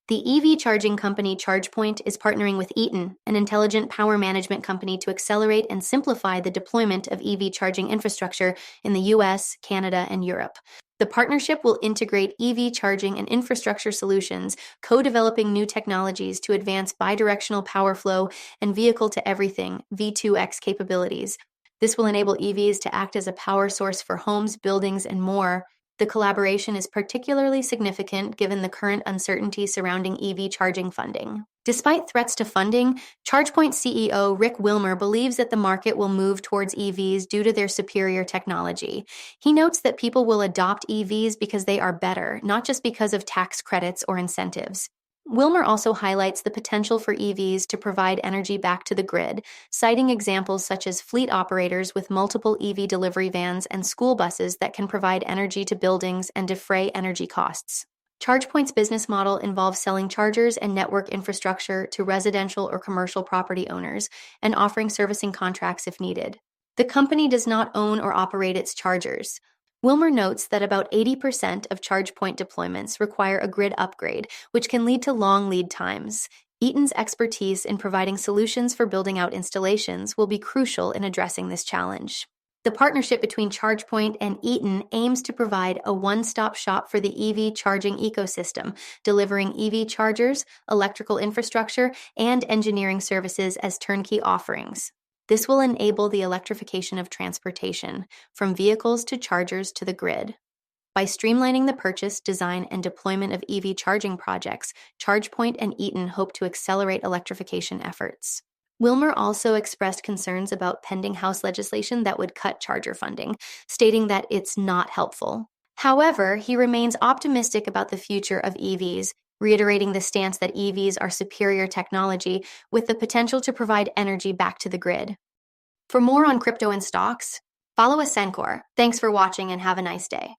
The EV charging company Chargepoint is partnering with Eaton, an intelligent power management company, to accelerate and simplify the deployment of EV charging infrastructure in the US, Canada, and Europe. The partnership will integrate EV charging and infrastructure solutions, co-developing new technologies to advance bidirectional power flow and vehicle-to-everything (V2X) capabilities. This will enable EVs to act as a power source for homes, buildings, and more. The collaboration is particularly significant given the current uncertainty surrounding EV charging funding. Despite threats to funding, ChargePoint CEO Rick Wilmer believes that the market will move towards EVs due to their superior technology. He notes that people will adopt EVs because they are better, not just because of tax credits or incentives. Wilmer also highlights the potential for EVs to provide energy back to the grid, citing examples such as fleet operators with multiple EV delivery vans and school buses that can provide energy to buildings and defray energy costs. ChargePoint's business model involves selling chargers and network infrastructure to residential or commercial property owners and offering servicing contracts if needed. The company does not own or operate its chargers. Wilmer notes that about 80% of ChargePoint deployments require a grid upgrade, which can lead to long lead times. Eaton's expertise in providing solutions for building out installations will be crucial in addressing this challenge. The partnership between ChargePoint and Eaton aims to provide a one-stop shop for the EV charging ecosystem, delivering EV chargers, electrical infrastructure, and engineering services as turnkey offerings. This will enable the electrification of transportation, from vehicles to chargers to the grid. By streamlining the purchase, design, and deployment of EV charging projects, ChargePoint and Eaton hope to accelerate electrification efforts. Wilmer also expressed concerns about pending House legislation that would cut charger funding, stating that it's not helpful. However, he remains optimistic about the future of EVs, reiterating the stance that EVs are superior technology with the potential to provide energy back to the grid. For more on crypto and stocks, follow Ascencore. Thanks for watching and have a nice day.